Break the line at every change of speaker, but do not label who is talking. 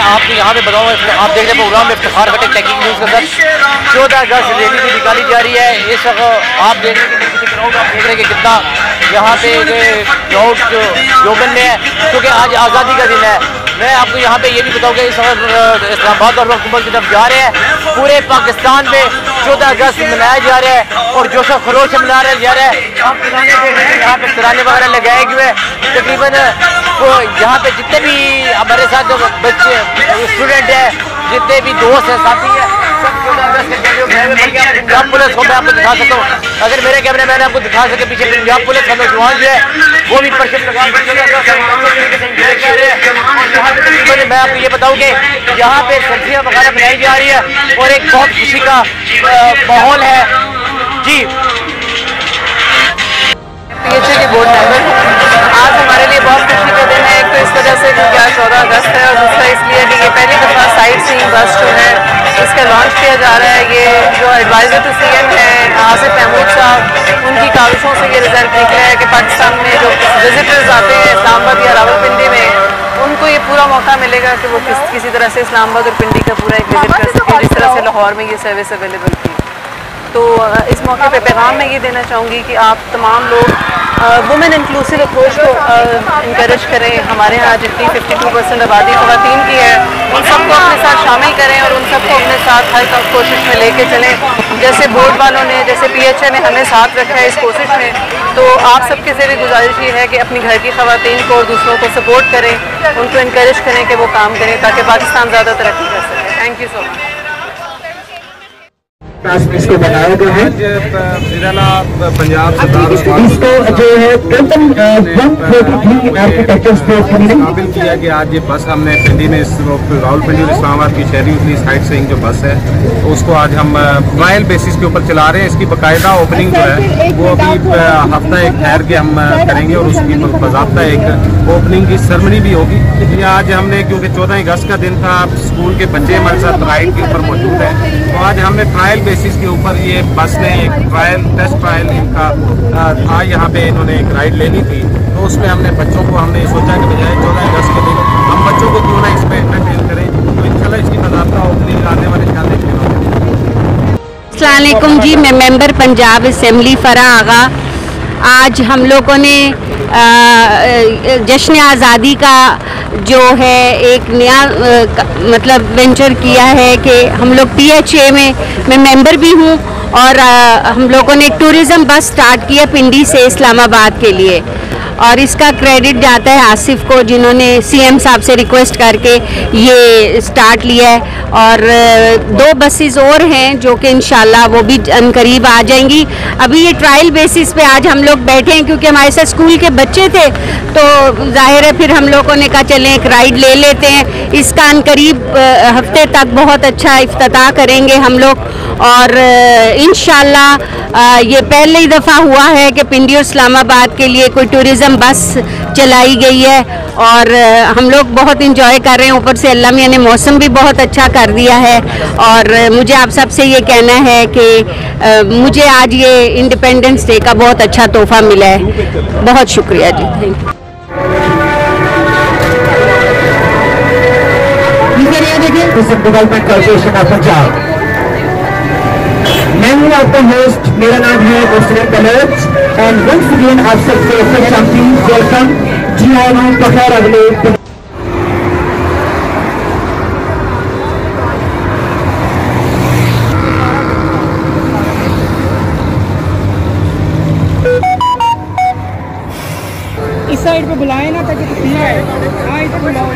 आपको यहाँ पे बताऊँ, आप देख रहे हैं प्रोग्राम में इफ्तिखार खट्टर टैकिंग न्यूज़ के अंदर 14 अगस्त रैली भी निकाली जा रही है। इस वक्त आप देख रहे हैं कि क्राउड, आप देख रहे हैं कि कितना यहाँ पे क्राउड जोबन में है, क्योंकि आज आज़ादी का दिन है। मैं आपको यहाँ पे ये भी बताऊँ कि इस वक्त इस्लामाबाद और हुकूमत की तरफ जा रहे हैं। पूरे पाकिस्तान में 14 अगस्त मनाया जा रहा है और जोश व खरोश से मनाया जा रहा है। आप यहाँ पे तिरंगे वगैरह लगाए हुए तकरीबन यहाँ पे जितने भी हमारे साथ जो बच्चे स्टूडेंट हैं, जितने भी दोस्त हैं, साथी हैं, सब 14 अगस्त के पंजाब पुलिस को मैं आपको दिखा सकता हूँ। अगर मेरे कैमरे मैन आपको दिखा सके, पीछे पंजाब पुलिस का नौजवान जो है वो भी परचम लगा कर मैं आपको ये बताऊँ कि यहाँ पे सब्जियाँ वगैरह बनाई जा रही है और एक बहुत खुशी का माहौल है जी।
PHA के बोर्ड मेंबर, आज हमारे लिए बहुत खुशी का दिन है। एक तो इस वजह से क्योंकि आज 14 अगस्त है और दूसरा इसलिए कि ये पहली दफ़ा साइट सीइंग बस जो है इसका लॉन्च किया जा रहा है। ये जो एडवाइज़र टू CM है आसिफ महमूद साहब, उनकी काविशों से ये रिजल्ट निकला है कि पाकिस्तान में जो विजिटर्स आते हैं इस्लामाबाद या रावलपिंडी में, उनको ये पूरा मौका मिलेगा कि वो किसी तरह से इस्लामाबाद और पिंडी का पूरा एक विजिट कर सके, जिस तरह से लाहौर में ये सर्विस अवेलेबल थी। तो इस मौके पे पैगाम मैं ये देना चाहूँगी कि आप तमाम लोग वुमेन इंक्लूसिव अप्रोच को इनकरेज करें। हमारे यहाँ जितनी 52% आबादी ख़वातीन की है, उन सबको अपने साथ शामिल करें और उन सबको अपने साथ हर कोशिश में लेके चलें। जैसे बोर्ड वालों ने, जैसे PHA ने हमें साथ रखा है इस कोशिश में, तो आप सबके से भी गुजारिश ये है कि अपनी घर की ख़वातीन को और दूसरों को सपोर्ट करें, उनको इनकरेज करें कि वो काम करें ताकि पाकिस्तान ज़्यादा तरक्की कर सके। Thank you so much.
इसको बनाया गया है
पंजाब
इसको जो है टोटल 143 आर्किटेक्चर्स पे
काबिल किया कि आज ये बस हमने पिंडी में रावलपिंडी और इस्लामाबाद की शहरी उतनी साइट सीइंग जो बस है, तो उसको आज हम ट्रायल बेसिस के ऊपर चला रहे हैं। इसकी बाकायदा ओपनिंग जो है वो अभी हफ्ता एक ठहर के हम करेंगे और उसकी बाज़ाब्ता एक ओपनिंग की सेरेमनी भी होगी। ये आज हमने, क्योंकि 14 अगस्त का दिन था, स्कूल के बच्चे हमारे साथ राइड के ऊपर मौजूद हैं, तो आज हमने ट्रायल बेसिस के ऊपर ये बस ने एक टेस्ट ट्रायल इनका था, यहाँ पे इन्होंने एक राइड लेनी थी, तो उसमें हमने बच्चों को हमने सोचा कि बजाय 14 अगस्त के दिन हम बच्चों को क्यों ना इसमें एंटरटेन करें, तो इंशाल्लाह इसकी बाज़ाब्ता ओपनिंग आने वाले साल देखेंगे।
अस्सलाम वालेकुम जी, मैं मेंबर पंजाब असेंबली फ़रा आगा। आज हम लोगों ने जश्न आज़ादी का जो है एक नया मतलब वेंचर किया है कि हम लोग PHA में, मैं मेंबर भी हूँ, और हम लोगों ने एक टूरिज़म बस स्टार्ट किया पिंडी से इस्लामाबाद के लिए, और इसका क्रेडिट जाता है आसिफ को, जिन्होंने CM साहब से रिक्वेस्ट करके ये स्टार्ट लिया है। और 2 बसेस और हैं जो कि इंशाल्लाह वो भी अनकरीब आ जाएंगी। अभी ये ट्रायल बेसिस पे आज हम लोग बैठे हैं क्योंकि हमारे साथ स्कूल के बच्चे थे, तो जाहिर है फिर हम लोगों ने कहा चलें एक राइड ले लेते हैं। इसका अनकरीब हफ्ते तक बहुत अच्छा इफ्तिताह करेंगे हम लोग, और इंशाल्लाह ये पहली दफ़ा हुआ है कि पिंडी और इस्लामाबाद के लिए कोई टूरिज़म बस चलाई गई है, और हम लोग बहुत इंजॉय कर रहे हैं। ऊपर से अल्लाह मियां ने मौसम भी बहुत अच्छा कर दिया है, और मुझे आप सबसे ये कहना है कि मुझे आज ये इंडिपेंडेंस डे का बहुत अच्छा तोहफ़ा मिला है। बहुत शुक्रिया जी, thank you.
Development corporation of Punjab, मैं हूँ आपका होस्ट, मेरा नाम है मुस्लिम कलर्स, एंड वंस अगेन आप सबसे वेलकम। जी हाँ, बखैर अगले
इस साइड पे बुलाए ना ताकि तो आए। हाँ, इधर बुलाओ।